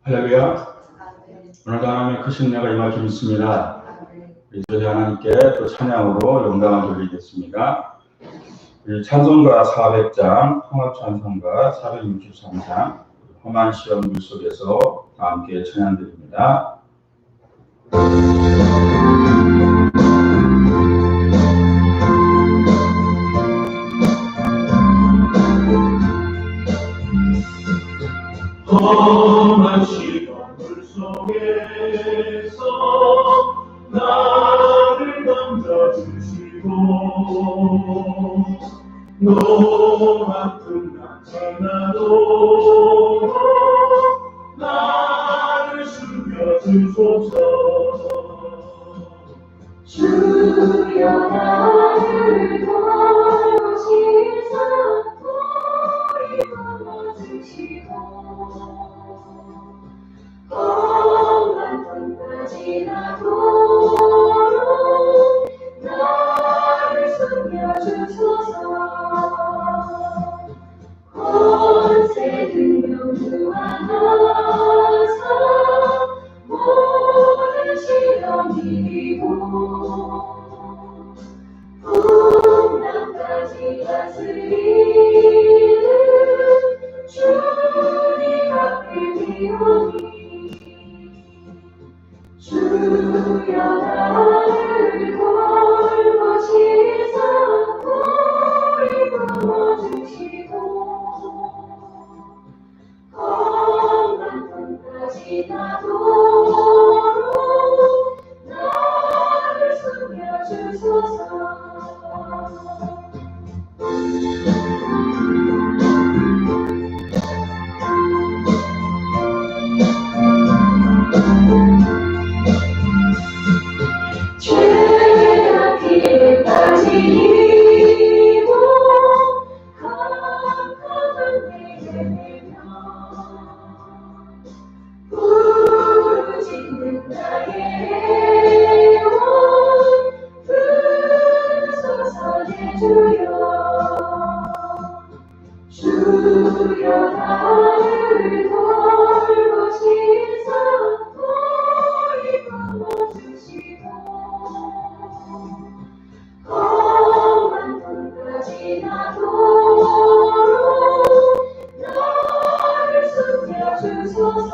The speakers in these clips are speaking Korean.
할렐루야. 오늘도 하나님의 크신 은혜가 임할 줄 믿습니다. 저희 하나님께 또 찬양으로 영광을 돌리겠습니다. 찬송가 400장, 통합찬송가 463장, 험한 시험 물 속에서 다 함께 찬양드립니다. 험한 시험 물 속에서 나를 던져주시고 너만큼 나타나도록 나를 숨겨주소서. 주여 나를 도우시사 우리 불러주시고 험한 꿈까지 나도록 나를 숨겨주소서. 권세 능력 구하사 모든 시험 이기고 풍랑까지 다스리는 주님 앞에 비오니 주여 나를 돌보시사 우리 부어주시고 험한 꿈까지 나도록 나를 숨겨주소서. 죄악기에 빠지고 캄캄한 내게 내며 부르짖는 나의 영혼 들으소서 내 주여. 주여 나를 돌보시사 우리 부어주시고 험한 꿈까지 나도록 나를 숨겨주소서.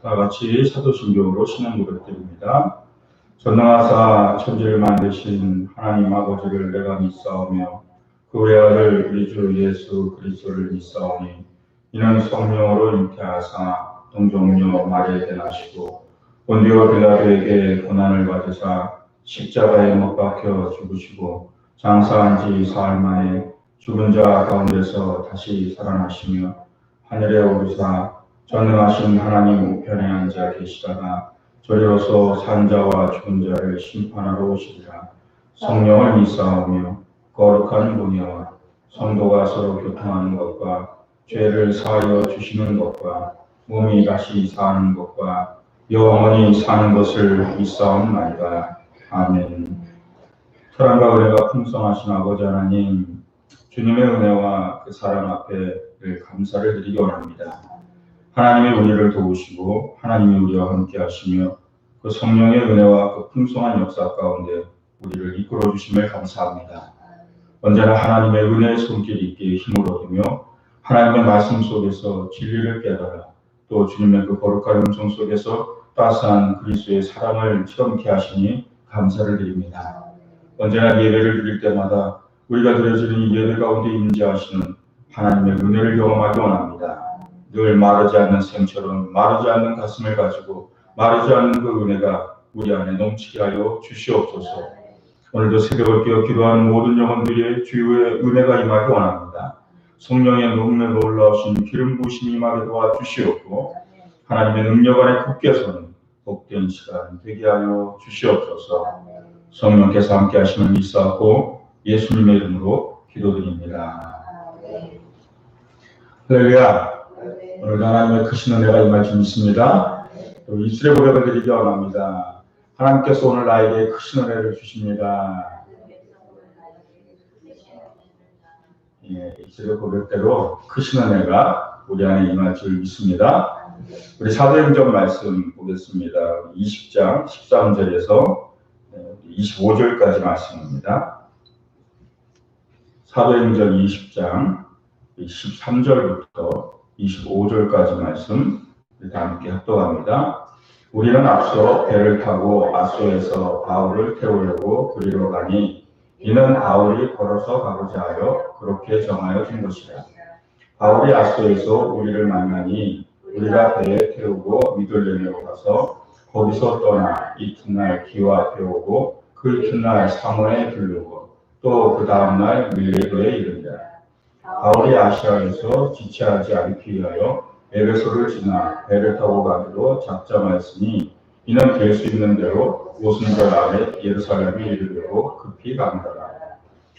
다 같이 사도신경으로 신앙 고백드립니다. 전능하사 천지를 만드신 하나님 아버지를 내가 믿사오며 그 외아들 우리 주 예수 그리스도를 믿사오니 이는 성령으로 잉태하사 동정녀 마리아에게 나시고 본디오 빌라도에게 고난을 받으사 십자가에 못 박혀 죽으시고 장사한 지 사흘 만에 죽은 자 가운데서 다시 살아나시며 하늘에 오르사 전능하신 하나님 우편에 앉아 계시다가 저리로서 산 자와 죽은 자를 심판하러 오시리라. 성령을 믿사오며 거룩한 분이와 성도가 서로 교통하는 것과 죄를 사하여 주시는 것과 몸이 다시 사는 것과 영원히 사는 것을 믿사옵나이다. 아멘. 사랑과 은혜가 풍성하신 아버지 하나님, 주님의 은혜와 그 사랑 앞에 감사를 드리기 원합니다. 하나님의 우리를 도우시고 하나님이 우리와 함께 하시며 그 성령의 은혜와 그 풍성한 역사 가운데 우리를 이끌어 주심을 감사합니다. 언제나 하나님의 은혜의 손길이 있게 힘을 얻으며 하나님의 말씀 속에서 진리를 깨달아 또 주님의 그 거룩한 음성 속에서 따스한 그리스도의 사랑을 체험케 하시니 감사를 드립니다. 언제나 예배를 드릴 때마다 우리가 드려지는 이 예배 가운데 임재하시는 하나님의 은혜를 경험하기 원합니다. 늘 마르지 않는 샘처럼 마르지 않는 가슴을 가지고 마르지 않는 그 은혜가 우리 안에 넘치게 하여 주시옵소서. 오늘도 새벽을 깨어 기도하는 모든 영혼들의 주의 은혜가 임하기 원합니다. 성령의 놀라우신 기름 부으심이 임하게 도와주시옵고 하나님의 능력 안에 굳게 서는 복된 시간 되게 하여 주시옵소서. 성령께서 함께 하시는 믿사옵고 예수님의 이름으로 기도드립니다. 할렐루야. 오늘 하나님의 크신 은혜가 임할 줄 믿습니다. 입술의 고백을 드리기 원합니다. 하나님께서 오늘 나에게 크신 은혜를 주십니다. 이제 고백대로 크신 은혜가 우리 안에 임할 줄 믿습니다. 우리 사도행전 말씀 보겠습니다. 20장 13절에서 25절까지 말씀입니다. 사도행전 20장 13절부터 25절까지 말씀 다 함께 합독합니다. 우리는 앞서 배를 타고 아소에서 바울을 태우려고 그리로 가니 이는 바울이 걸어서 가고자 하여 그렇게 정하여 준 것이라. 바울이 아소에서 우리를 만나니 우리가 배에 태우고 미들레네로 가서 거기서 떠나 이튿날 기와 앞에 오고 그 이튿날 사모에 들르고 또 그 다음날 밀레도에 이르니라. 바울이 아시아에서 지체하지 않기 위하여 에베소를 지나 배를 타고 가기로 작정하였으니 이는 될 수 있는 대로 오순절 안에 예루살렘에 이르려고 급히 갑니다.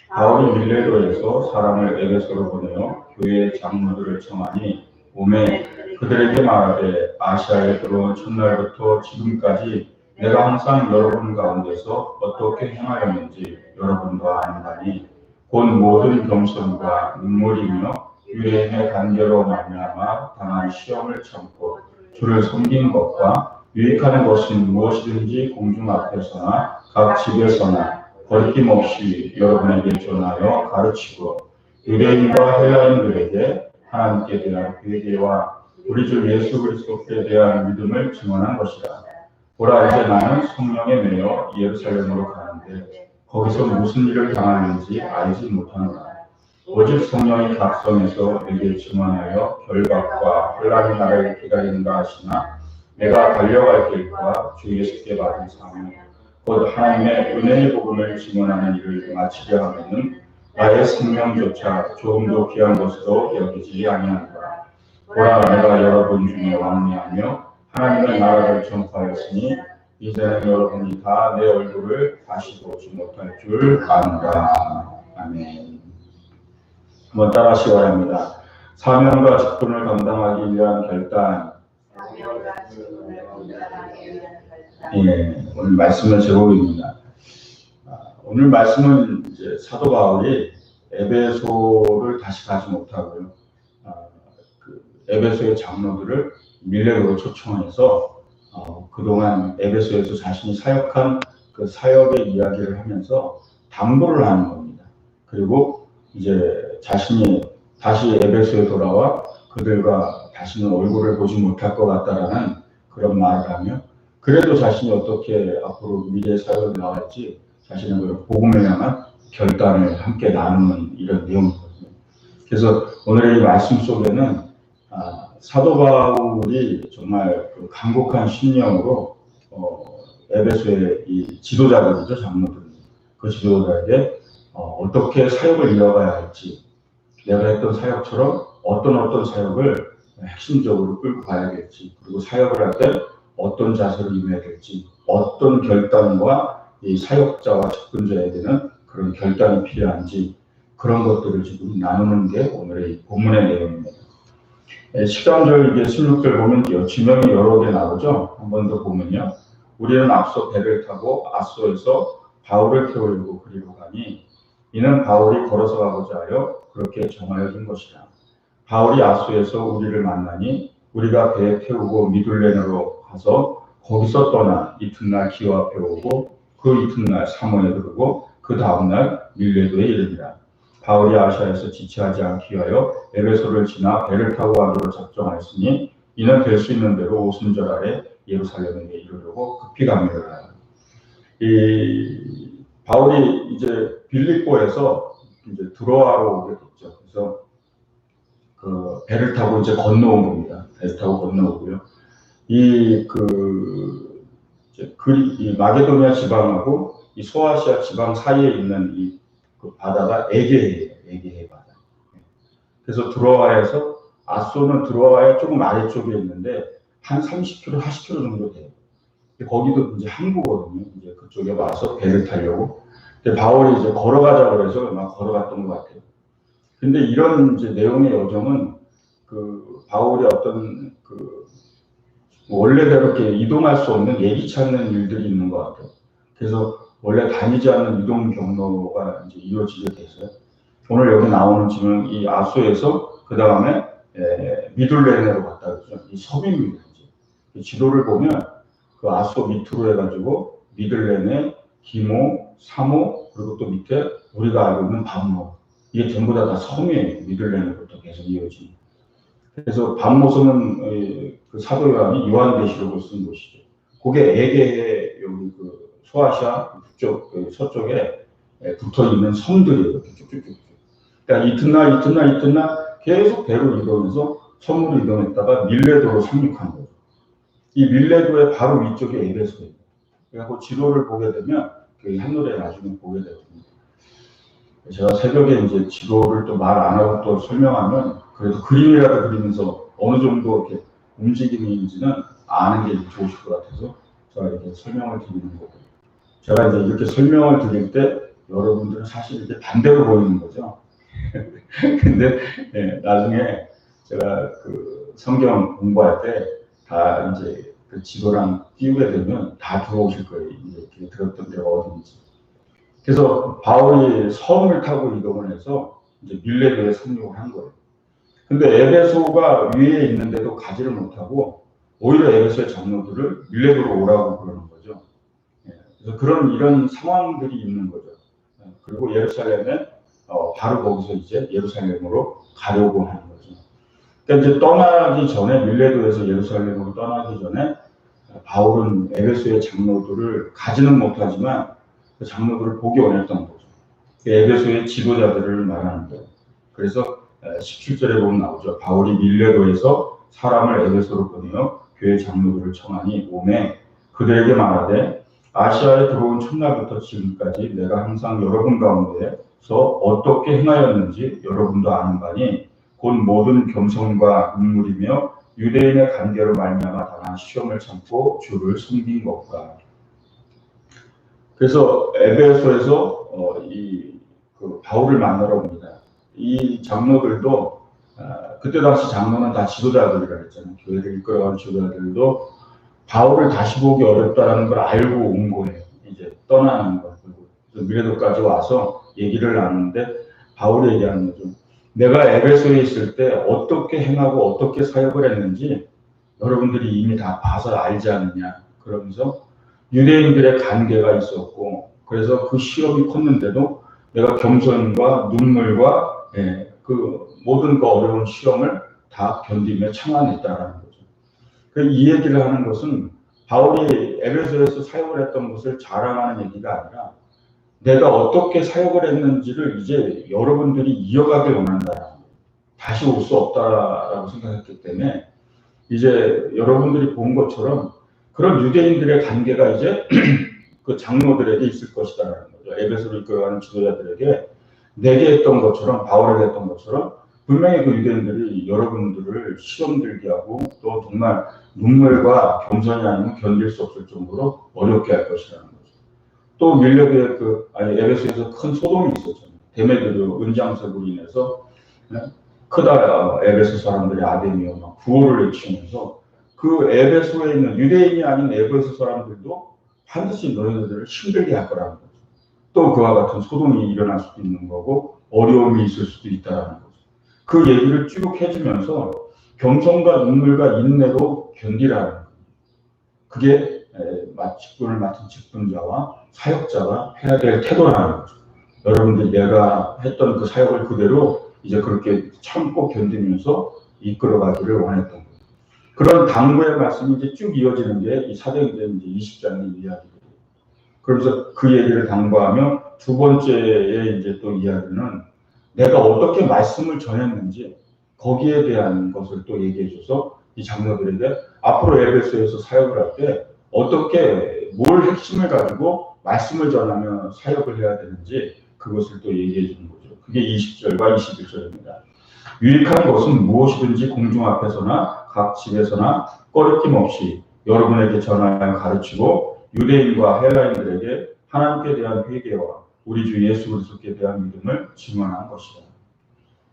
바울이 밀레도에서 사람을 에베소로 보내어 교회의 장로들을 청하니 오매 그들에게 말하되 아시아에 들어온 첫날부터 지금까지 내가 항상 여러분 가운데서 어떻게 행하였는지 여러분도 아는다니 곧 모든 겸손과 눈물이며 유대인의 관계로 말미암아 당한 시험을 참고 주를 섬긴 것과 유익하는 것이 무엇이든지 공중 앞에서나 각 집에서나 거리낌없이 여러분에게 전하여 가르치고 유대인과 헬라인들에게 하나님께 대한 회개와 우리 주 예수 그리스도께 대한 믿음을 증언한 것이라. 보라 이제 나는 성령에 매여 예루살렘으로 가는데 거기서 무슨 일을 당하는지 알지 못하노라. 오직 성령이 각성해서 내게 증언하여 결박과 혼란의 날을 기다린다 하시나 내가 달려갈 길과 주 예수께 받은 사명 곧 하나님의 은혜의 복음을 증언하는 일을 마치려 하면은 나의 생명조차 조금도 귀한 것으로 여기지 아니하노라. 보라 내가 여러분 중에 왕래하며 하나님의 나라를 전파하였으니 이제는 여러분이 다 내 얼굴을 다시 보지 못할 줄 아노라. 아멘. 한번 따라하시기 바랍니다. 사명과 직분을 감당하기 위한 결단. 오늘 말씀의 제목입니다. 오늘 말씀은 이제 사도 바울이 에베소를 다시 가지 못하고요. 에베소의 장로들을 밀레도로 초청해서 그동안 에베소에서 자신이 사역한 그 사역의 이야기를 하면서 담보를 하는 겁니다. 그리고 이제 자신이 다시 에베소에 돌아와 그들과 다시는 얼굴을 보지 못할 것 같다라는 그런 말을 하며 그래도 자신이 어떻게 앞으로 미래의 사역을 나갈지 자신의 그 복음을 향한 결단을 함께 나누는 이런 내용이거든요. 그래서 오늘의 이 말씀 속에는 사도 바울이 정말 그 간곡한 신령으로 에베소의 이 지도자들이죠, 장로들. 그 지도자에게 어떻게 사역을 이어가야 할지, 내가 했던 사역처럼 어떤 사역을 핵심적으로 끌고 가야겠지, 그리고 사역을 할 때 어떤 자세를 임해야 될지, 어떤 결단과 이 사역자와 접근자에게는 그런 결단이 필요한지, 그런 것들을 지금 나누는 게 오늘의 본문의 내용입니다. 13절, 이게 16절 보면 지명이 여러 개 나오죠. 한 번 더 보면요. 우리는 앞서 배를 타고 아소에서 바울을 태우려고 그리로 가니 이는 바울이 걸어서 가고자 하여 그렇게 정하여 준 것이라. 바울이 아소에서 우리를 만나니 우리가 배에 태우고 미둘레네로 가서 거기서 떠나 이튿날 기와 앞에 오고 그 이튿날 사모에 들르고 그 다음날 밀레도에 이르니라. 바울이 아시아에서 지체하지 않기 위하여 에베소를 지나 배를 타고 가기로 작정하였으니 이는 될 수 있는 대로 오순절 아래 예루살렘에 이르려고 급히 갑니다. 이 바울이 이제 빌립보에서 이제 드로아로 오게 됐죠. 그래서 그 배를 타고 이제 건너온 겁니다. 배를 타고 건너오고요. 이 마게도니아 지방하고 이 소아시아 지방 사이에 있는 이 그 바다가 에게해 바다. 그래서 드로아에서 아소는 드로아의 조금 아래쪽에 있는데 한 30km, 40km 정도 돼요. 거기도 이제 항구거든요. 이제 그쪽에 와서 배를 타려고. 근데 바울이 이제 걸어가자고 그래서 막 걸어갔던 것 같아요. 근데 이런 이제 내용의 여정은 그 바울이 어떤 그 원래대로 이렇게 이동할 수 없는 예기치 않는 일들이 있는 것 같아요. 그래서 원래 다니지 않는 이동 경로가 이제 이루어지게 돼서요. 오늘 여기 나오는 지금 이 아소에서 그 다음에 미둘레네로 갔다 그러죠. 이 섬입니다. 이제. 지도를 보면 그 아소 밑으로 해가지고 미들레네, 기모, 사모, 그리고 또 밑에 우리가 알고 있는 반모. 이게 전부 다 섬이에요. 미들레네부터 계속 이어지는. 그래서 반모섬은 그 사도 요한이 요한계시록을 쓴 곳이죠. 그게 에게해 여기 그 소아시아 북쪽 그 서쪽에 붙어 있는 섬들이에요. 이렇게 쭉쭉쭉. 그러니까 이튿날 계속 배로 이동해서 섬으로 이동했다가 밀레도로 상륙한 거예요. 이 밀레도의 바로 위쪽에 에베소예요. 그래서 지도를 보게 되면 그 한눈에 나중에 보게 되거든요. 제가 새벽에 이제 지도를 또 말 안 하고 또 설명하면 그래도 그림이라도 그리면서 어느 정도 이렇게 움직임인지는 아는 게 좋으실 것 같아서 제가 이렇게 설명을 드리는 거고. 제가 이제 이렇게 설명을 드릴 때 여러분들은 사실 이렇게 반대로 보이는 거죠. 근데 나중에 제가 그 성경 공부할 때 다 이제 그 지도랑 띄우게 되면 다 들어오실 거예요. 이제 이렇게 들었던 데가 어딘지. 그래서 바울이 섬을 타고 이동을 해서 이제 밀레도에 상륙을 한 거예요. 근데 에베소가 위에 있는데도 가지를 못하고 오히려 에베소의 장로들을 밀레도로 오라고 그러는 거죠. 그래서 이런 상황들이 있는 거죠. 그리고 예루살렘에 바로 거기서 이제 예루살렘으로 가려고 하는 거죠. 그러니까 이제 떠나기 전에 밀레도에서 예루살렘으로 떠나기 전에 바울은 에베소의 장로들을 가지는 못하지만 그 장로들을 보기 원했던 거죠. 에베소의 지도자들을 말하는 거예요. 그래서 17절에 보면 나오죠. 바울이 밀레도에서 사람을 에베소로 보내어 교회 장로들을 청하니 오매 그들에게 말하되 아시아에 들어온 첫날부터 지금까지 내가 항상 여러분 가운데서 어떻게 행하였는지 여러분도 아는 바니 곧 모든 겸손과 눈물이며 유대인의 관계로 말미암아 당한 시험을 참고 주를 섬긴 것과. 그래서 에베소에서 그 바울을 만나러 옵니다. 이 장로들도 그때 당시 장로는 다 지도자들이라 했잖아요. 교회를 이끌어가는 지도자들도 바울을 다시 보기 어렵다라는 걸 알고 온 거예요. 이제 떠나는 거. 미레도까지 와서 얘기를 나누는데 바울이 얘기하는 거죠. 내가 에베소에 있을 때 어떻게 행하고 어떻게 사역을 했는지 여러분들이 이미 다 봐서 알지 않느냐. 그러면서 유대인들의 관계가 있었고 그래서 그 시험이 컸는데도 내가 겸손과 눈물과 그 모든 그 어려운 시험을 다 견디며 참아냈다라는 거죠. 이 얘기를 하는 것은 바울이 에베소에서 사역을 했던 것을 자랑하는 얘기가 아니라 내가 어떻게 사역을 했는지를 이제 여러분들이 이어가길 원한다. 다시 올 수 없다라고 생각했기 때문에 이제 여러분들이 본 것처럼 그런 유대인들의 관계가 이제 그 장로들에게 있을 것이다라는 거죠. 에베소를 이끌어가는 지도자들에게 내게 했던 것처럼 바울에게 했던 것처럼 분명히 그 유대인들이 여러분들을 시험 들게 하고 또 정말 눈물과 겸손이 아니면 견딜 수 없을 정도로 어렵게 할 것이라는 거죠. 또 밀레도에 에베소에서 큰 소동이 있었잖아요. 데메드rio 은장석으로 인해서 크다 에베소 사람들이 아데미오 막 구호를 외치면서 그 에베소에 있는 유대인이 아닌 에베소 사람들도 반드시 너희들을 힘들게 할 거라는 거죠. 또 그와 같은 소동이 일어날 수도 있는 거고 어려움이 있을 수도 있다는 거죠. 그 얘기를 쭉 해주면서 겸손과 눈물과 인내로 견디라는 거예요. 그게 직분을 맡은 직분자와 사역자가 해야 될 태도라는 거죠. 여러분들이 내가 했던 그 사역을 그대로 이제 그렇게 참고 견디면서 이끌어가기를 원했던 거예요. 그런 당부의 말씀이 이제 쭉 이어지는 게 이 사도행전 20장의 이야기예요. 그러면서 그 얘기를 당부하며 두 번째의 이제 또 이야기는 내가 어떻게 말씀을 전했는지 거기에 대한 것을 또 얘기해줘서 이 장로들에게 앞으로 에베소에서 사역을 할 때 어떻게 뭘 핵심을 가지고 말씀을 전하며 사역을 해야 되는지 그것을 또 얘기해 주는 거죠. 그게 20절과 21절입니다. 유익한 것은 무엇이든지 공중 앞에서나 각 집에서나 꺼리낌 없이 여러분에게 전하여 가르치고 유대인과 헬라인들에게 하나님께 대한 회개와 우리 주 예수 그리스도께 대한 믿음을 증언한 것이다.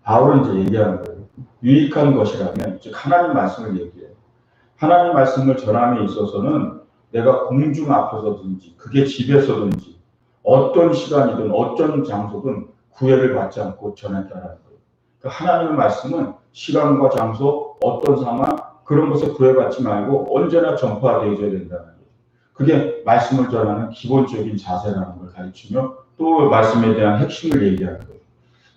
바울은 이제 얘기하는 거예요. 유익한 것이라면 즉 하나님 말씀을 얘기해요. 하나님 말씀을 전함에 있어서는 내가 공중 앞에서든지 그게 집에서든지 어떤 시간이든 어떤 장소든 구애를 받지 않고 전했다라는 거예요. 그러니까 하나님의 말씀은 시간과 장소, 어떤 상황 그런 것에 구애받지 말고 언제나 전파되어져야 된다는 거예요. 그게 말씀을 전하는 기본적인 자세라는 걸 가르치며 또 말씀에 대한 핵심을 얘기하는 거예요.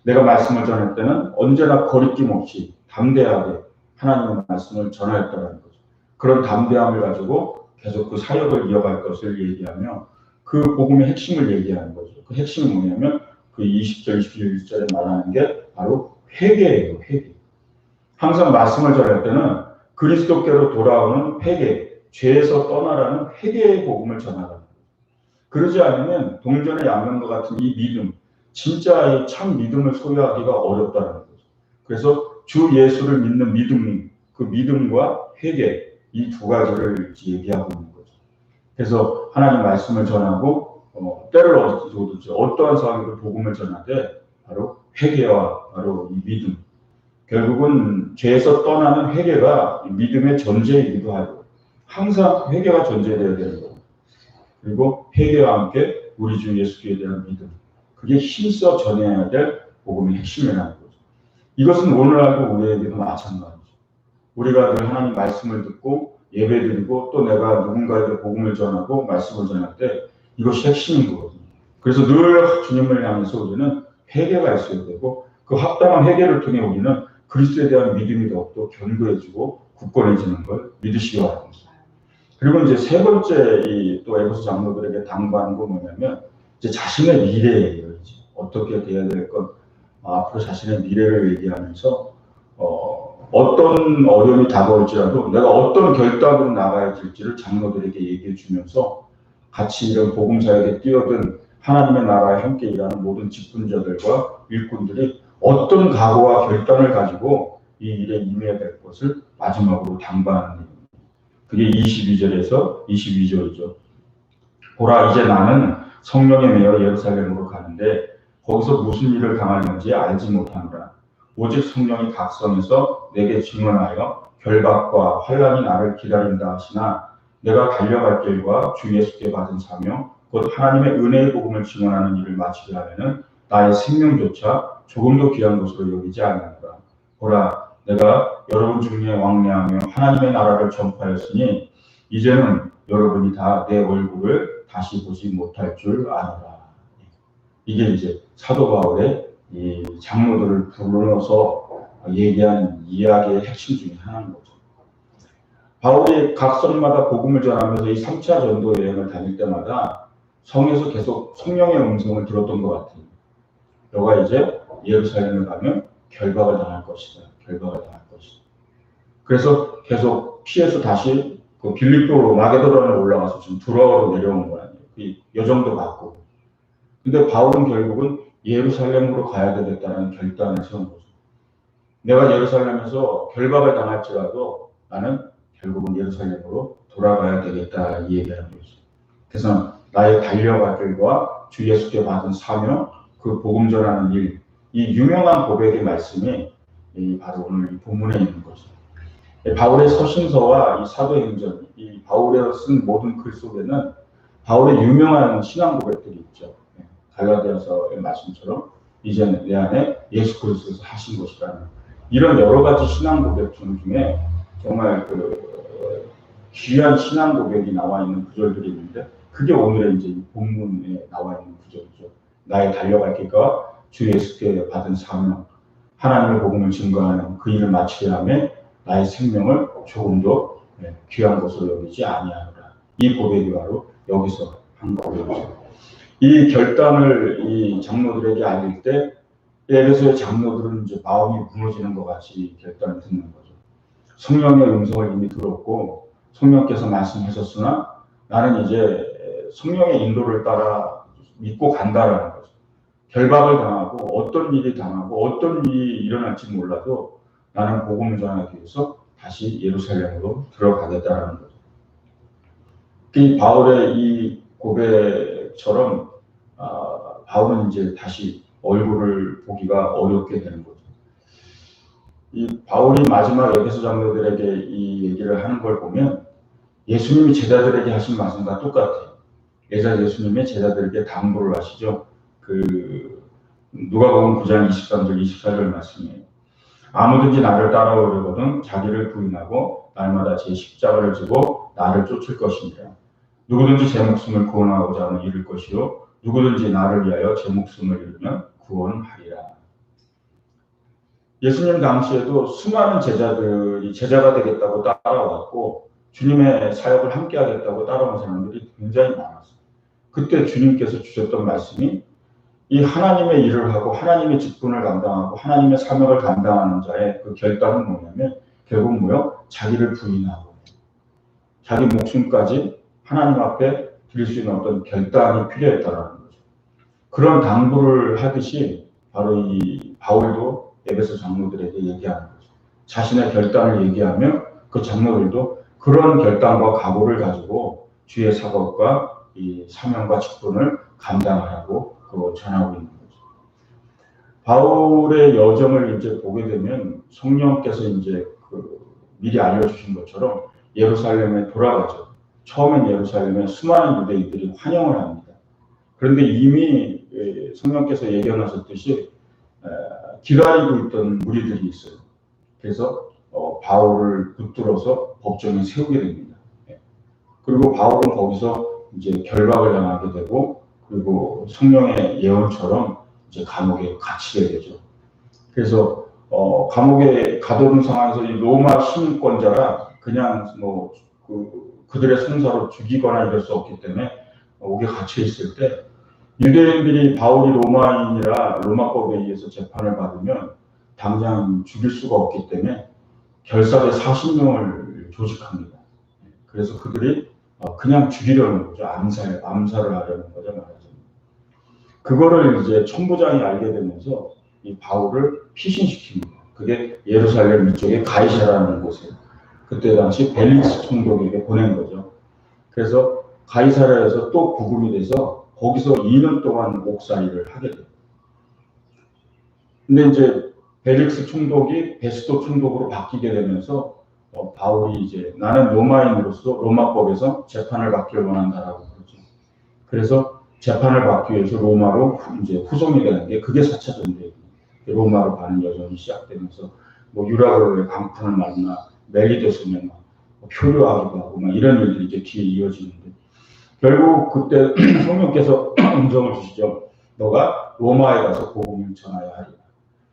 내가 말씀을 전할 때는 언제나 거리낌 없이 담대하게 하나님의 말씀을 전하였다는 거죠. 그런 담대함을 가지고 계속 그 사역을 이어갈 것을 얘기하며 그 복음의 핵심을 얘기하는 거죠. 그 핵심이 뭐냐면 그 20절, 21절에 말하는 게 바로 회개예요. 회개. 항상 말씀을 전할 때는 그리스도께로 돌아오는 회개, 죄에서 떠나라는 회개의 복음을 전하라는 거예요. 그러지 않으면 동전의 양면과 같은 이 믿음, 진짜 이 참 믿음을 소유하기가 어렵다는 거죠. 그래서 주 예수를 믿는 믿음, 그 믿음과 회개 이 두 가지를 얘기하고 있는 거죠. 그래서 하나님 말씀을 전하고 때를 얻어두지 어떠한 상황에도 복음을 전하되 바로 회개와 바로 이 믿음. 결국은 죄에서 떠나는 회개가 믿음의 전제이기도 하고 항상 회개가 전제되어야 되는 거예요. 그리고 회개와 함께 우리 주 예수께 대한 믿음. 그게 힘써 전해야 될 복음의 핵심이라는 거죠. 이것은 오늘날도 우리에게도 마찬가지죠. 우리가 늘 하나님 말씀을 듣고 예배드리고 또 내가 누군가에게 복음을 전하고 말씀을 전할 때 이것이 핵심인 거거든요. 그래서 늘 주님을 향해서 우리는 회개가 있어야 되고 그 합당한 회개를 통해 우리는 그리스도에 대한 믿음이 더욱더 견고해지고 굳건해지는 걸 믿으시기 바랍니다. 그리고 이제 세 번째 또 에베소 장로들에게 당부하는 건 뭐냐면 이제 자신의 미래예요. 이제 어떻게 돼야 될 것, 앞으로 자신의 미래를 얘기하면서 어떤 어려움이 다가올지라도 내가 어떤 결단으로 나가야 될지를 장로들에게 얘기해 주면서 같이 이런 복음 사역에 뛰어든 하나님의 나라에 함께 일하는 모든 직분자들과 일꾼들이 어떤 각오와 결단을 가지고 이 일에 임해야 될 것을 마지막으로 당부하는 일입니다. 그게 22절에서 22절이죠. 보라, 이제 나는 성령에 매여 예루살렘으로 가는데 거기서 무슨 일을 당하는지 알지 못하노라. 오직 성령이 각성해서 내게 증언하여 결박과 환난이 나를 기다린다 하시나 내가 달려갈 길과 주 예수께 받은 사명 곧 하나님의 은혜의 복음을 증언하는 일을 마치려 하면은 나의 생명조차 조금도 귀한 것으로 여기지 않는다. 보라, 내가 여러분 중에 왕래하며 하나님의 나라를 전파하였으니 이제는 여러분이 다 내 얼굴을 다시 보지 못할 줄 아노라. 이게 이제 사도 바울의 이 장로들을 불러서 얘기한 이야기의 핵심 중에 하나인 거죠. 바울이 각 성마다 복음을 전하면서 이 3차 전도 여행을 다닐 때마다 성에서 계속 성령의 음성을 들었던 것 같아요. 너가 이제 예루살렘을 가면 결박을 당할 것이다. 결박을 당할 것이다. 그래서 계속 피해서 다시 그 빌립보로 마게도라를 올라가서 지금 두로아로 내려온 거예요. 이 여정도 갔고. 근데 바울은 결국은 예루살렘으로 가야 되겠다는 결단을 세운 거죠. 내가 예루살렘에서 결박을 당할지라도 나는 결국은 예루살렘으로 돌아가야 되겠다 이 얘기하는 거죠. 그래서 나의 달려갈 길과 주 예수께 받은 사명, 그 복음 전하는 일, 이 유명한 고백의 말씀이 바로 오늘 이 본문에 있는 거죠. 바울의 서신서와 이 사도행전, 이 바울의 쓴 모든 글 속에는 바울의 유명한 신앙 고백들이 있죠. 갈라디아서의 말씀처럼 이제는 내 안에 예수 그리스도에서 하신 것이라는 이런 여러 가지 신앙 고백 중에 정말 그 귀한 신앙 고백이 나와 있는 구절들이 있는데 그게 오늘의 이제 본문에 나와 있는 구절이죠. 나의 달려갈 길과 주 예수께 받은 사명, 하나님의 복음을 증거하는 그 일을 마치려 하며 나의 생명을 조금도 귀한 것으로 여기지 아니하노라. 이 고백이 바로 여기서 한 고백이죠. 이 결단을 이 장로들에게 알릴 때 에베소의 장로들은 이제 마음이 무너지는 것 같이 결단을 듣는 거죠. 성령의 음성을 이미 들었고 성령께서 말씀하셨으나 나는 이제 성령의 인도를 따라 믿고 간다라는 거죠. 결박을 당하고 어떤 일이 당하고 어떤 일이 일어날지 몰라도 나는 복음을 전하기 위해서 다시 예루살렘으로 들어가겠다라는 거죠. 이 바울의 이 고백처럼 바울은 이제 다시 얼굴을 보기가 어렵게 되는 거죠. 이 바울이 마지막 에베소 장로들에게 이 얘기를 하는 걸 보면 예수님이 제자들에게 하신 말씀과 똑같아요. 예수님의 제자들에게 당부를 하시죠. 그 누가복음 9장 23절 24절 말씀이에요. 아무든지 나를 따라오려거든 자기를 부인하고 날마다 제 십자가를 지고 나를 쫓을 것이니라. 누구든지 제 목숨을 구원하고자 하면 잃을 것이요 누구든지 나를 위하여 제 목숨을 잃으면 구원하리라. 예수님 당시에도 수많은 제자들이 제자가 되겠다고 따라왔고 주님의 사역을 함께 하겠다고 따라온 사람들이 굉장히 많았어요. 그때 주님께서 주셨던 말씀이 이 하나님의 일을 하고 하나님의 직분을 감당하고 하나님의 사명을 감당하는 자의 그 결단은 뭐냐면 결국 뭐요? 자기를 부인하고 자기 목숨까지 하나님 앞에 드릴 수 있는 어떤 결단이 필요했다라는 거죠. 그런 당부를 하듯이 바로 이 바울도 에베소 장로들에게 얘기하는 거죠. 자신의 결단을 얘기하면 그 장로들도 그런 결단과 각오를 가지고 주의 사역과 이 사명과 직분을 감당하라고 전하고 있는 거죠. 바울의 여정을 이제 보게 되면 성령께서 이제 미리 알려주신 것처럼 예루살렘에 돌아가죠. 처음엔 예루살렘에 수많은 유대인들이 환영을 합니다. 그런데 이미 성령께서 예견하셨듯이 기다리고 있던 무리들이 있어요. 그래서 바울을 붙들어서 법정에 세우게 됩니다. 그리고 바울은 거기서 이제 결박을 당하게 되고 그리고 성령의 예언처럼 이제 감옥에 갇히게 되죠. 그래서 감옥에 가둬둔 상황에서 이 로마 시민권자라 그냥 뭐 그들의 송사로 죽이거나 이럴 수 없기 때문에 옥에 갇혀 있을 때 유대인들이 바울이 로마인이라 로마법에 의해서 재판을 받으면 당장 죽일 수가 없기 때문에 결사대 40명을 조직합니다. 그래서 그들이 그냥 죽이려는 거죠. 암살을 하려는 거죠. 말하자면. 그거를 이제 천부장이 알게 되면서 이 바울을 피신시킵니다. 그게 예루살렘 위쪽에 가이사라는 곳이에요. 그때 당시 벨릭스 총독에게 보낸 거죠. 그래서 가이사라에서 또 구금이 돼서 거기서 2년 동안 옥살이를 하게 돼요. 근데 이제 벨릭스 총독이 베스도 총독으로 바뀌게 되면서 바울이 이제 나는 로마인으로서 로마법에서 재판을 받기를 원한다라고 그러죠. 그래서 재판을 받기 위해서 로마로 이제 후송이 되는 게 그게 4차 전쟁이에요. 로마로 가는 여정이 시작되면서 뭐 유라굴로의 강판을 만나 멜리도스 뭐 표류하기도 하고 막 이런 일들이 이제 뒤에 이어지는데 결국 그때 성령께서 음성을 주시죠. 너가 로마에 가서 복음을 전하여야 하리라.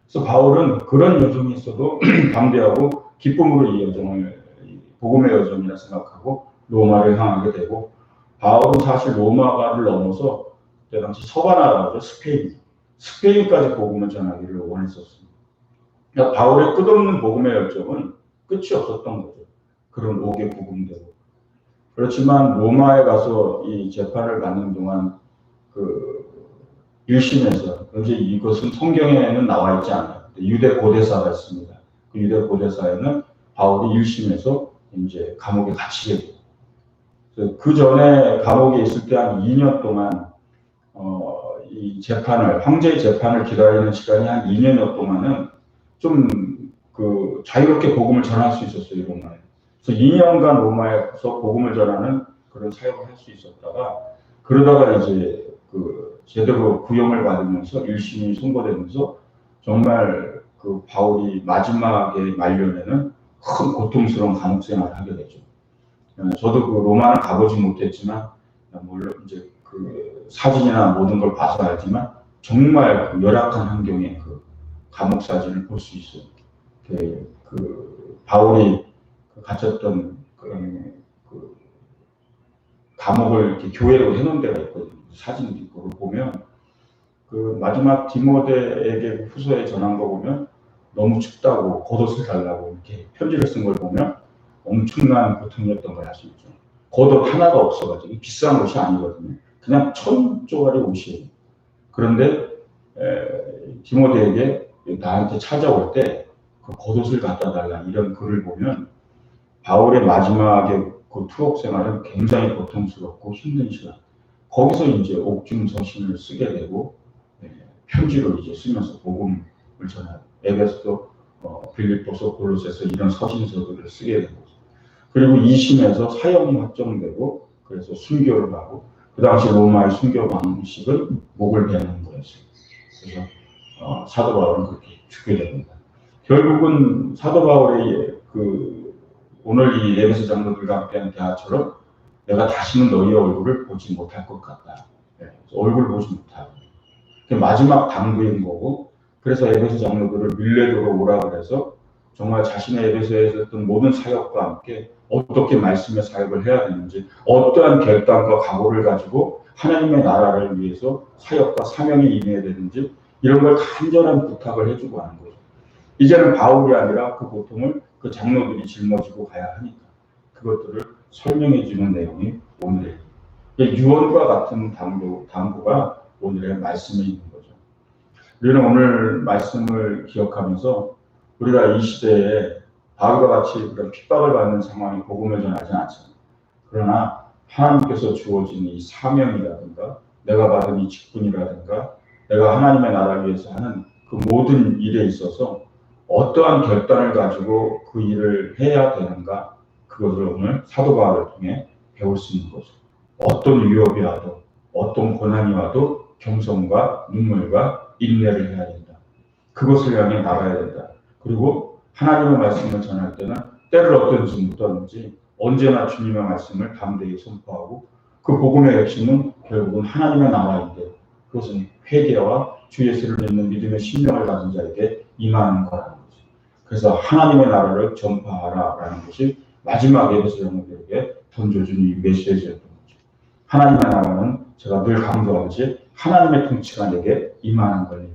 그래서 바울은 그런 여정이 있어도 담대하고 기쁨으로 이 여정을 복음의 여정이라 생각하고 로마를 향하게 되고 바울은 사실 로마를 넘어서 그때 당시 서바나라고 하죠. 스페인까지 복음을 전하기를 원했었습니다. 그러니까 바울의 끝없는 복음의 열정은 끝이 없었던 거죠. 그런 옥에 복음대로. 그렇지만 로마에 가서 이 재판을 받는 동안 그 1심에서 이제 이것은 성경에는 나와 있지 않아요. 유대 고대사가 있습니다. 그 유대 고대사에는 바울이 1심에서 이제 감옥에 갇히게 돼요. 그 전에 감옥에 있을 때 한 2년 동안 이 재판을 황제의 재판을 기다리는 시간이 한 2년여 동안은 좀 그 자유롭게 복음을 전할 수 있었어요. 로마에. 그래서 2년간 로마에서 복음을 전하는 그런 사역을 할 수 있었다가 그러다가 이제 그 제대로 구형을 받으면서 1심이 선고되면서 정말 그 바울이 마지막에 말년에는 큰 고통스러운 감옥 생활을 하게 되죠. 저도 그 로마는 가보지 못했지만 물론 이제 그 사진이나 모든 걸 봐서 알지만 정말 그 열악한 환경의 그 감옥 사진을 볼 수 있어요. 그 바울이 갇혔던 그 감옥을 이렇게 교회로 해놓은 데가 있거든요. 사진도 있고 보면 그 마지막 디모데에게 후서에 전한 거 보면 너무 춥다고 겉옷을 달라고 이렇게 편지를 쓴 걸 보면 엄청난 고통이었던 걸 알 수 있죠. 겉옷 하나가 없어가지고 비싼 옷이 아니거든요. 그냥 1000조가리 옷이에요. 그런데 디모데에게 나한테 찾아올 때 그 겉옷을 갖다 달라 이런 글을 보면 바울의 마지막에 그 투옥 생활은 굉장히 고통스럽고 힘든 시간. 거기서 이제 옥중 서신을 쓰게 되고 편지로 이제 쓰면서 복음을 전하고 에베소, 빌립보서, 골로새서 이런 서신서들을 쓰게 되고 그리고 2심에서 사형이 확정되고 그래서 순교를 하고 그 당시 로마의 순교 방식은 목을 베는 거였어요. 그래서 사도 바울은 그렇게 죽게 됩니다. 결국은 사도 바울의 오늘 이 에베소 장로들과 함께한 대화처럼 내가 다시는 너희의 얼굴을 보지 못할 것 같다. 얼굴 보지 못하고. 마지막 당부인 거고, 그래서 에베소 장로들을 밀레도로 오라 그래서 정말 자신의 에베소에 있었던 모든 사역과 함께 어떻게 말씀의 사역을 해야 되는지, 어떠한 결단과 각오를 가지고 하나님의 나라를 위해서 사역과 사명에 임해야 되는지 이런 걸 간절한 부탁을 해주고 하는 거죠. 이제는 바울이 아니라 그 고통을 그 장로들이 짊어지고 가야 하니까 그것들을 설명해 주는 내용이 오늘의 유언과 같은 당부가 오늘의 말씀에 있는 거죠. 우리는 오늘 말씀을 기억하면서 우리가 이 시대에 바울과 같이 그런 핍박을 받는 상황이 복음을 전하지 않습니다. 그러나 하나님께서 주어진 이 사명이라든가 내가 받은 이 직분이라든가 내가 하나님의 나라를 위해서 하는 그 모든 일에 있어서 어떠한 결단을 가지고 그 일을 해야 되는가, 그것을 오늘 사도 바울을 통해 배울 수 있는 거죠. 어떤 위협이 와도 어떤 고난이 와도 겸손과 눈물과 인내를 해야 된다. 그것을 향해 나가야 된다. 그리고 하나님의 말씀을 전할 때는 때를 어떤지 묻든지 언제나 주님의 말씀을 담대히 선포하고 그 복음의 핵심은 결국은 하나님의 나라인데 그것은 회개와 주 예수를 믿는 믿음의 심령을 가진 자에게 임하는 거라는 거죠. 그래서 하나님의 나라를 전파하라라는 것이 마지막 에베소 장로들에게 던져준 이 메시지였던 거죠. 하나님의 나라는 제가 늘 강조하듯이 하나님의 통치가 내게 임하는 겁니다.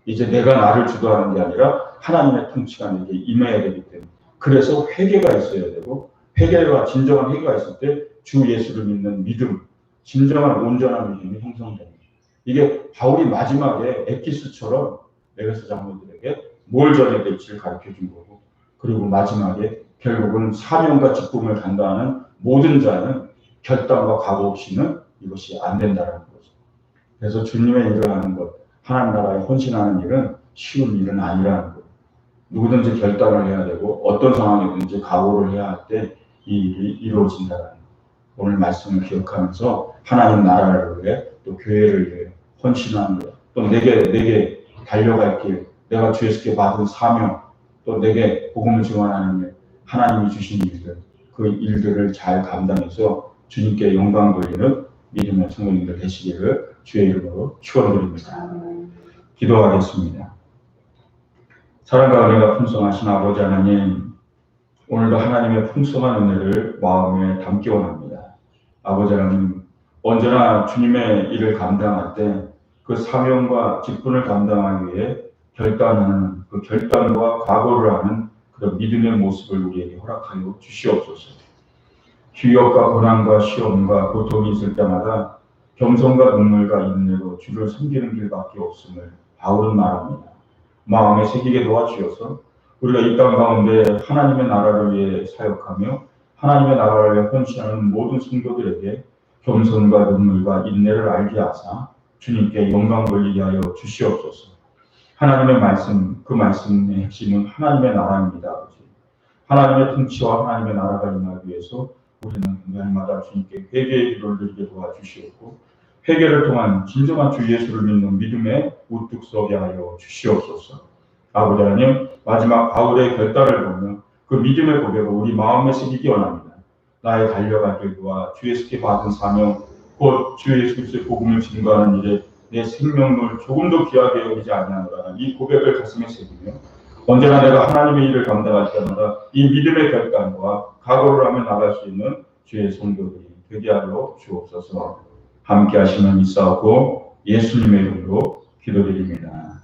이제 내가 나를 주도하는 게 아니라 하나님의 통치가 내게 임해야 되기 때문에 그래서 회개가 있어야 되고 회개가 진정한 회개가 있을 때 주 예수를 믿는 믿음, 진정한 온전한 믿음이 형성됩니다. 이게 바울이 마지막에 에키스처럼 에베소 장로들에게 뭘 전해야 될지를 가르쳐 준 거고 그리고 마지막에 결국은 사명과 직분을 감당하는 모든 자는 결단과 각오 없이는 이것이 안 된다는 거죠. 그래서 주님의 일을 하는 것, 하나님 나라에 헌신하는 일은 쉬운 일은 아니라는 거예요. 누구든지 결단을 해야 되고 어떤 상황이든지 각오를 해야 할 때 이 일이 이루어진다는 거예요. 오늘 말씀을 기억하면서 하나님 나라를 위해 또 교회를 위해 헌신하는 것, 또 내게 달려갈 길, 내가 주 예수께 받은 사명, 또 내게 복음을 증언하는 일, 하나님이 주신 일들, 그 일들을 잘 감당해서 주님께 영광 돌리는 믿음의 성도님들 되시기를 주의 이름으로 축원드립니다. 기도하겠습니다. 사랑과 은혜가 풍성하신 아버지 하나님, 오늘도 하나님의 풍성한 은혜를 마음에 담기 원합니다. 아버지 하나님, 언제나 주님의 일을 감당할 때 그 사명과 직분을 감당하기 위해 결단하는 그 결단과 각오를 하는 그런 믿음의 모습을 우리에게 허락하여 주시옵소서. 기업과 고난과 시험과 고통이 있을 때마다 겸손과 눈물과 인내로 주를 섬기는 길밖에 없음을 바울은 말합니다. 마음에 새기게 도와주셔서 우리가 이 땅 가운데 하나님의 나라를 위해 사역하며 하나님의 나라를 위해 헌신하는 모든 성도들에게 겸손과 눈물과 인내를 알게 하사 주님께 영광 돌리게 하여 주시옵소서. 하나님의 말씀, 그 말씀의 핵심은 하나님의 나라입니다. 하나님의 통치와 하나님의 나라가 임하기 위해서 우리는 날마다 주님께 회개의 기도를 드리게 도와주시옵고 회개를 통한 진정한 주 예수를 믿는 믿음에 우뚝 서게 하여 주시옵소서. 아버지 하나님, 마지막 바울의 결단을 보며 그 믿음의 고백을 우리 마음에 새기기 원합니다. 나의 달려갈 길과 주 예수께 받은 사명, 곧 주 예수 그리스도의 복음을 증거하는 일에 내 생명을 조금도 귀하게 여기지 아니하노라는 이 고백을 가슴에 새기며 언제나 내가 하나님의 일을 감당할 때마다 이 믿음의 결단과 각오를 하며 나갈 수 있는 주의 성도들이 되게 하여 주옵소서. 함께 하시면 있사옵고 예수님의 이름으로 기도드립니다.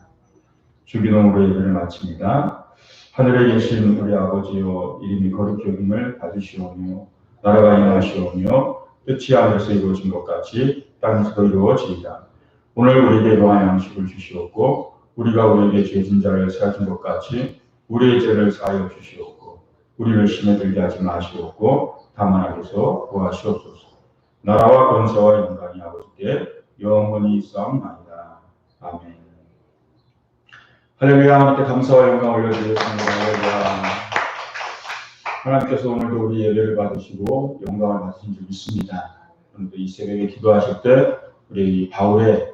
주기도문으로 예배를 마칩니다. 하늘에 계신 우리 아버지여, 이름이 거룩히 여김을 받으시오며 나라가 임하시오며 뜻이 하늘에서 이루어진 것 같이 땅에서도 이루어지이다. 오늘 우리에게 일용할 양식을 주시옵고 우리가 우리에게 죄진 자를 사하신 것 같이 우리의 죄를 사하여 주시옵고 우리를 시험에 들게 하지 마시옵고 다만 악에서 구하시옵소서. 나라와 권세와 영광이 아버지께 영원히 있사옵나이다. 아멘. 할렐루야. 하나님께 감사와 영광 올려드리겠습니다. 할렐루야. 하나님께서 오늘도 우리 예배를 받으시고 영광을 받으신 줄 믿습니다. 오늘도 이 새벽에 기도하실 때 우리 바울의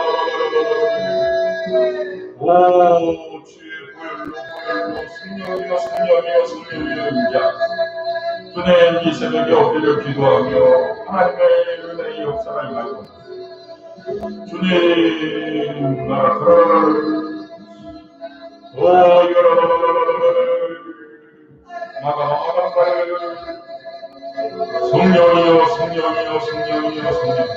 오 주의 보혈로 성령이여 성령이여 성령이여 임자 주님 이 새벽에 엎드려 기도하며 하나님의 은혜의 역사가 임하고 주님 나라라 오 성령이여 성령이여 성령이여 성령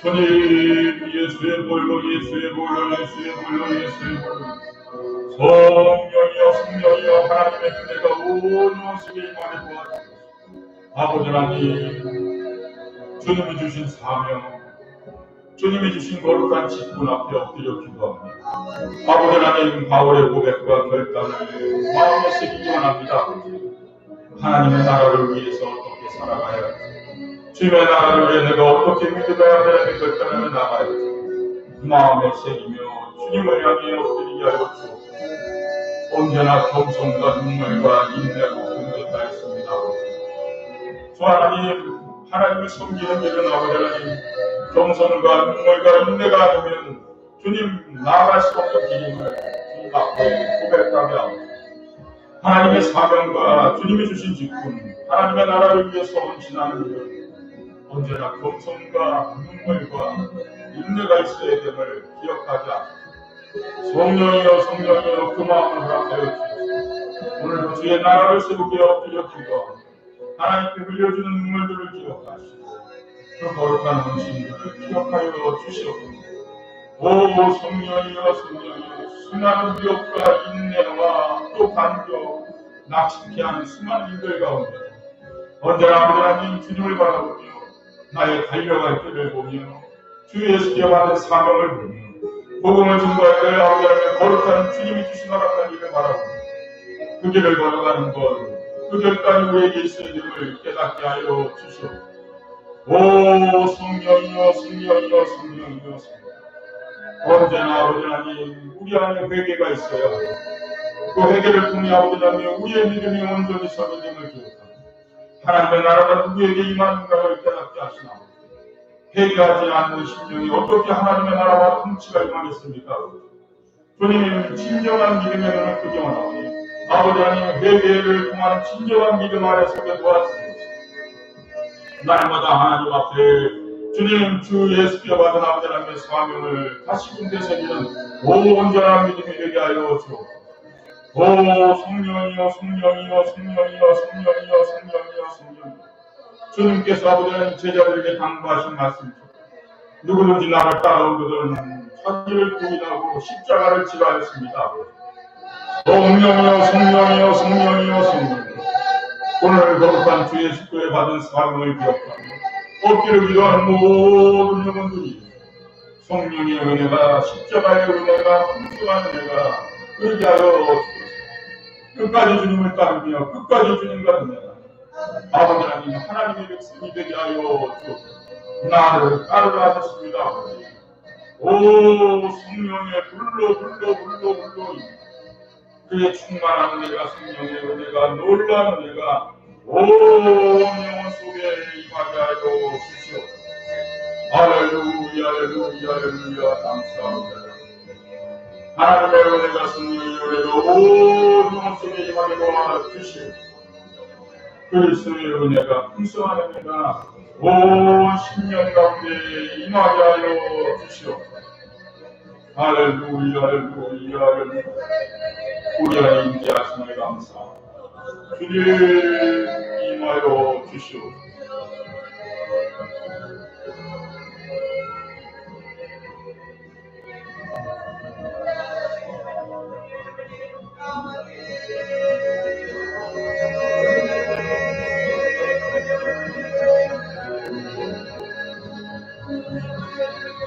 주님 예수의 보혈로 예수의 보혈로 예수의 보혈로 예수의 보혈로 성령이여 성령이여 하나님의 은혜가 온 오시게 임하게 도와주소서. 아버지 하나님 주님이 주신 사명 주님이 주신 거룩한 직분 앞에 엎드려 기도합니다. 아버지 하나님 바울의 고백과 결단을 마음에 새기기 원합니다. 하나님의 나라를 위해서 어떻게 살아가야 할지 주님의 나라를 위해 내가 어떻게 믿어야 되는 결단을 나가야 할지 마음에 새기며 주님을 향해 엎드리게 하여 주옵소서. 언제나 겸손과 눈물과 인내로 공격하였습니다. 주 하나님 하나님을 섬기는 일은 아버지 하나님 겸손과 눈물과 인내가 아니면 주님 나아갈 수 없는 길임을 주님 앞에 고백하게 하옵소서. 하나님의 사명과 주님이 주신 직분 하나님의 나라를 위해서 헌신하는 일은 언제나 겸손과 눈물과 인내가 있어야 됨을 기억하게 하옵소서. 성령이여 성령이여 그 마음을 허락하여 주옵소서. 오늘도 주의 나라를 세우게 엎드려 기도하옵소서. 하나님께 흘려주는 눈물들을 기억하시고 그 거룩한 헌신들을 기억하여 주시옵소서. 오 성령이여 성령이여 수많은 위협과 인내와 또 반격 낙심케 하는 수많은 일들 가운데 언제나 아버지 하나님 주님을 바라보며 나의 달려갈 길을 보며 주 예수께 받은 사명을 보며 복음을 증거할 때 아버지 하나님 거룩한 주님이 주신 허락한 일을 바라보며 그 길을 걸어가는 것 그 결단이 우리에게 있어야 됨을 깨닫게 하여 주시옵소서. 오 성령이여 성령이여 성령이여 성령 언제나 아버지 하나님 우리 안에 회개가 있어야 하고 그 회개를 통해 아버지 하나님 우리의 믿음이 온전히 서게 됨을 기억하고 하나님의 나라가 누구에게 임하는가를 깨닫게 하시나 회개하지 않는 심령이 어떻게 하나님의 나라와 통치가 임하겠습니까? 주님 진정한 믿음의 눈을 뜨게 원하오니 아버지 하나님 회개를 통하는 진정한 믿음 아래 서게 도와주시옵소서. 날마다 하나님 앞에 주님 주 예수께 받은 아버지 하나님의 사명을 다시금 되새기는 온전한 믿음이 되게 하여 주옵소서. 오 성령이여 성령이여 성령이여 성령이여 성령이여 성령이여. 주님께서 아버지 하나님 제자들에게 당부하신 말씀이죠. 누구든지 나를 따라오거든 자기를 부인하고 십자가를 지라 했습니다. 성령이여 성령이여 성령이여 성령이여. 오늘 거룩한 주 예수께 받은 사명을 기억하며 얻기를 기도하는 모든 영혼들이 성령의 은혜가 십자가의 은혜가 풍성한 은혜가 그렇게 하여 주옵소서. 끝까지 주님을 따르며 끝까지 주님과 동행하며 아버지 하나님 하나님의 백성이 되게 하여 주옵소서. 나를 따르라 하셨습니다. 오 성령의 불로 그의 충만한 은혜가 성령의 은혜가 놀라운 은혜가 온 영혼 속에 임하게 하여 주시옵소서. 할렐루야 할렐루야 할렐루야 감사합니다. 하나님의 은혜가 성령의 은혜가 온 영혼 속에 임하게 도와주시옵소서. 그리스도의 은혜가 풍성한 은혜가 온 신령 가운데 임하게 하여 주시옵소서. 할렐루야 할렐루야 할렐루야. 우리 하나님 인자하심을 감사합니다. 주님 임하여 주시옵소서.